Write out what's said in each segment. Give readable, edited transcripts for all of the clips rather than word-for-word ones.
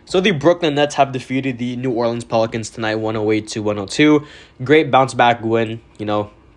So the Brooklyn Nets have defeated the New Orleans Pelicans tonight, 108 to 102. Great bounce back win,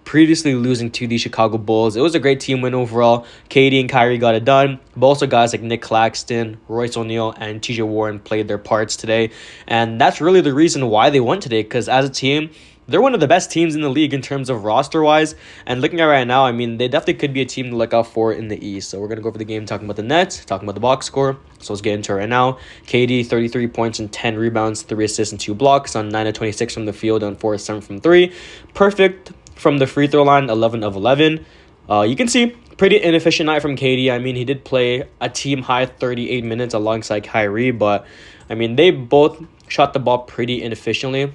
previously losing to the Chicago Bulls. It was a great team win overall. KD and Kyrie got it done, but also guys like Nick Claxton, Royce O'Neal, and TJ Warren played their parts today. And that's really the reason why they won today, because as a team, they're one of the best teams in the league in terms of roster-wise. And looking at right now, they definitely could be a team to look out for in the East. So we're going to go over the game talking about the Nets, talking about the box score. So let's get into it right now. KD, 33 points and 10 rebounds, 3 assists and 2 blocks on 9 of 26 from the field and 4 of 7 from 3. Perfect from the free throw line, 11 of 11. You can see pretty inefficient night from KD. He did play a team-high 38 minutes alongside Kyrie, but, they both shot the ball pretty inefficiently.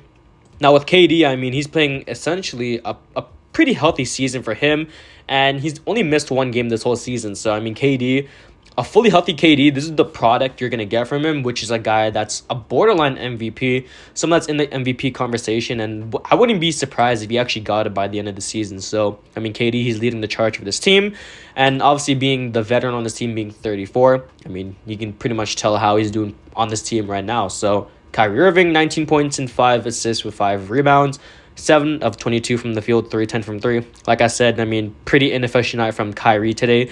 Now with KD, he's playing essentially a pretty healthy season for him, and he's only missed one game this whole season. So, KD, a fully healthy KD, this is the product you're going to get from him, which is a guy that's a borderline MVP, someone that's in the MVP conversation, and I wouldn't be surprised if he actually got it by the end of the season. So, KD, he's leading the charge for this team, and obviously being the veteran on this team, being 34, you can pretty much tell how he's doing on this team right now. So, Kyrie Irving, 19 points and 5 assists with 5 rebounds, 7 of 22 from the field, 10 from 3. Like I said, pretty inefficient night from Kyrie today.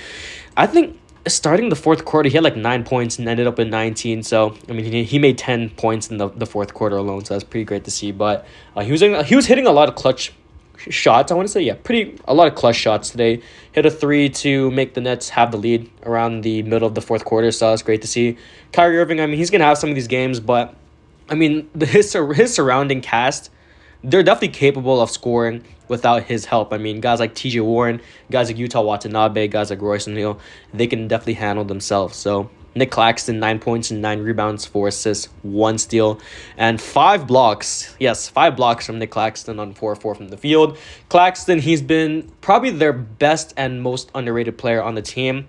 I think starting the fourth quarter, he had 9 points and ended up with 19. So, he made 10 points in the fourth quarter alone. So that's pretty great to see. But he was hitting a lot of clutch shots. I want to say, a lot of clutch shots today. Hit a 3 to make the Nets have the lead around the middle of the fourth quarter. So that's great to see. Kyrie Irving, he's going to have some of these games, but his surrounding cast, they're definitely capable of scoring without his help. Guys like TJ Warren, guys like Utah Watanabe, guys like Royce O'Neal, they can definitely handle themselves. So Nick Claxton, 9 points and 9 rebounds, 4 assists, 1 steal, and 5 blocks. Yes, 5 blocks from Nick Claxton on 4-4 from the field. Claxton, he's been probably their best and most underrated player on the team.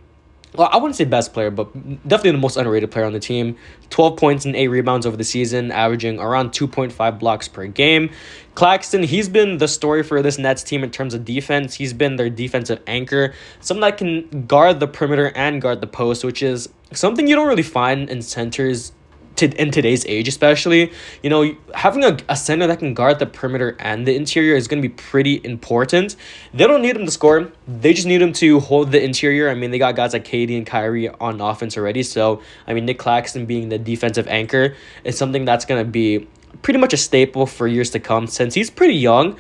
Well, I wouldn't say best player, but definitely the most underrated player on the team. 12 points and 8 rebounds over the season, averaging around 2.5 blocks per game. Claxton, he's been the story for this Nets team in terms of defense. He's been their defensive anchor, someone that can guard the perimeter and guard the post, which is something you don't really find in centers in today's age, especially. Having a center that can guard the perimeter and the interior is going to be pretty important. They don't need him to score. They just need him to hold the interior. They got guys like KD and Kyrie on offense already. So, Nick Claxton being the defensive anchor is something that's going to be pretty much a staple for years to come, since he's pretty young.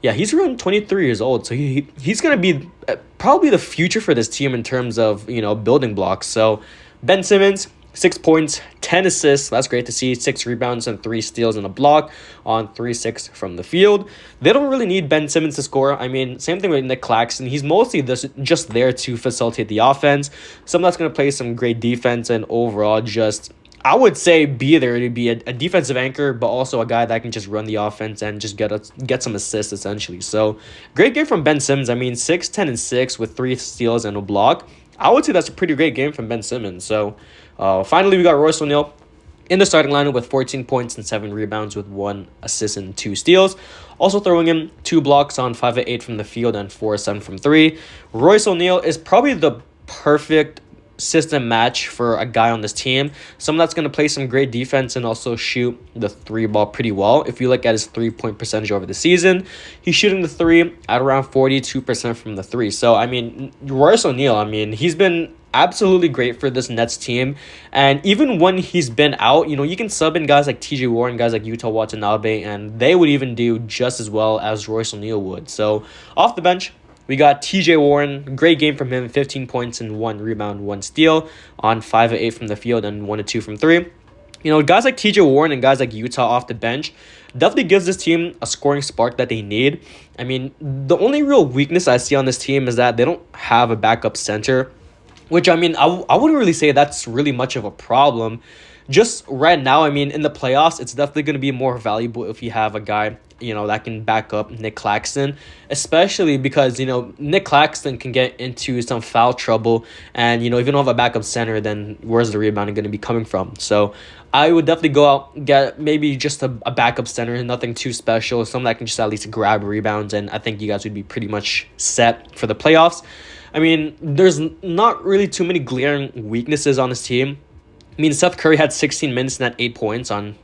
Yeah, he's around 23 years old. So he's going to be probably the future for this team in terms of, building blocks. So Ben Simmons, 6 points, 10 assists. That's great to see. 6 rebounds and 3 steals and a block on 3-6 from the field. They don't really need Ben Simmons to score. Same thing with Nick Claxton. He's mostly just there to facilitate the offense. Someone that's going to play some great defense and overall just, I would say, be there to be a defensive anchor, but also a guy that can just run the offense and just get some assists, essentially. So, great game from Ben Simmons. 6, 10, and 6 with 3 steals and a block. I would say that's a pretty great game from Ben Simmons. So, finally, we got Royce O'Neal in the starting lineup with 14 points and 7 rebounds with 1 assist and 2 steals. Also throwing in 2 blocks on 5 of 8 from the field and 4 of 7 from 3. Royce O'Neal is probably the perfect system match for a guy on this team. Someone that's going to play some great defense and also shoot the 3 ball pretty well. If you look at his 3-point percentage over the season, he's shooting the 3 at around 42% from the 3. So, Royce O'Neal, he's been absolutely great for this Nets team. And even when he's been out, you can sub in guys like TJ Warren, guys like Utah Watanabe, and they would even do just as well as Royce O'Neal would. So, off the bench, we got TJ Warren, great game from him, 15 points and 1 rebound, 1 steal on 5 of 8 from the field and 1 of 2 from 3. Guys like TJ Warren and guys like Utah off the bench definitely gives this team a scoring spark that they need. The only real weakness I see on this team is that they don't have a backup center, which, I wouldn't really say that's really much of a problem. Just right now, in the playoffs, it's definitely going to be more valuable if you have a guy, that can back up Nick Claxton, especially because, Nick Claxton can get into some foul trouble, and, if you don't have a backup center, then where's the rebounding going to be coming from? So I would definitely go out and get maybe just a backup center, nothing too special, someone that can just at least grab rebounds, and I think you guys would be pretty much set for the playoffs. There's not really too many glaring weaknesses on this team. I mean, Seth Curry had 16 minutes and had 8 points on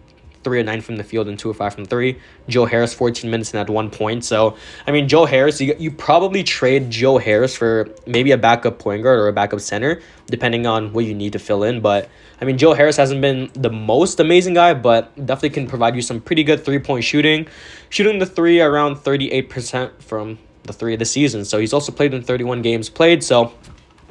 3 of 9 from the field and 2 of 5 from 3. Joe Harris, 14 minutes and had 1 point. So, I mean, Joe Harris, you probably trade Joe Harris for maybe a backup point guard or a backup center, depending on what you need to fill in. But, I mean, Joe Harris hasn't been the most amazing guy, but definitely can provide you some pretty good 3-point shooting. Shooting the 3 around 38% from the 3 of the season. So, he's also played in 31 games played. So,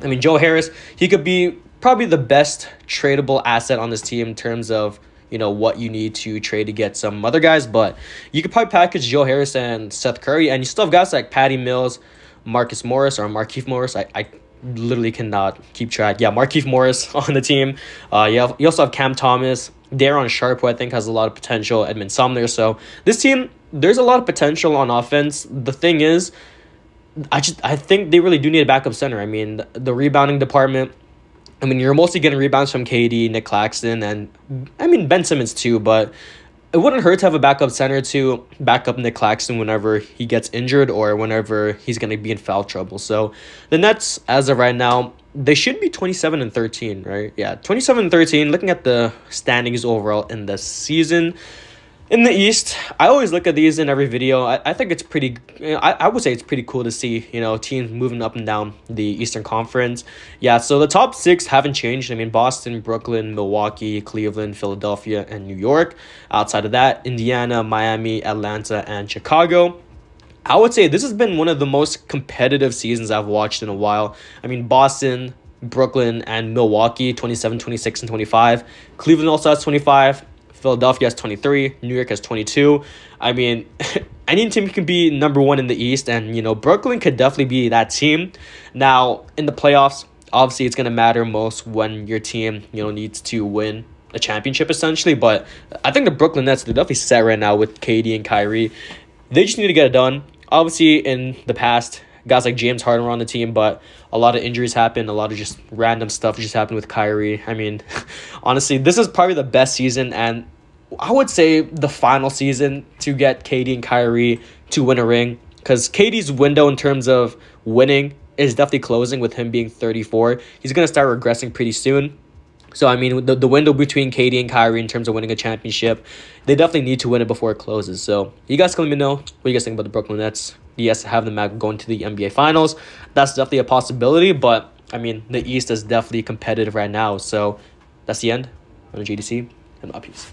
I mean, Joe Harris, he could be probably the best tradable asset on this team in terms of, what you need to trade to get some other guys. But you could probably package Joe Harris and Seth Curry, and you still have guys like Patty Mills, Marcus Morris, or Markieff Morris. I literally cannot keep track. Yeah, Markieff Morris on the team. You also have Cam Thomas, Daron Sharp, who I think has a lot of potential, Edmund Sumner. So this team, there's a lot of potential on offense. The thing is, I think they really do need a backup center. I mean, the rebounding department, I mean, you're mostly getting rebounds from KD, Nick Claxton, and I mean Ben Simmons too, but it wouldn't hurt to have a backup center to back up Nick Claxton whenever he gets injured or whenever he's going to be in foul trouble. So the Nets, as of right now, they should be 27-13, right? Yeah, 27-13. Looking at the standings overall in the season. In the East, I always look at these in every video. I think it's pretty, I would say it's pretty cool to see, teams moving up and down the Eastern Conference. Yeah, so the top 6 haven't changed. I mean, Boston, Brooklyn, Milwaukee, Cleveland, Philadelphia, and New York. Outside of that, Indiana, Miami, Atlanta, and Chicago. I would say this has been one of the most competitive seasons I've watched in a while. I mean, Boston, Brooklyn, and Milwaukee, 27, 26, and 25. Cleveland also has 25. Philadelphia has 23. New York has 22. I mean, any team can be number 1 in the East, and, Brooklyn could definitely be that team. Now, in the playoffs, obviously it's going to matter most when your team, needs to win a championship, essentially. But I think the Brooklyn Nets, they're definitely set right now with KD and Kyrie. They just need to get it done. Obviously, in the past, guys like James Harden were on the team, but a lot of injuries happened. A lot of just random stuff just happened with Kyrie. I mean, honestly, this is probably the best season, and I would say the final season to get KD and Kyrie to win a ring, because KD's window in terms of winning is definitely closing with him being 34. He's going to start regressing pretty soon. So, I mean, the window between KD and Kyrie in terms of winning a championship, they definitely need to win it before it closes. So, you guys can let me know what you guys think about the Brooklyn Nets. Yes, have them going to the NBA Finals. That's definitely a possibility, but, I mean, the East is definitely competitive right now. So, that's the end. I'm GDC, and my peace.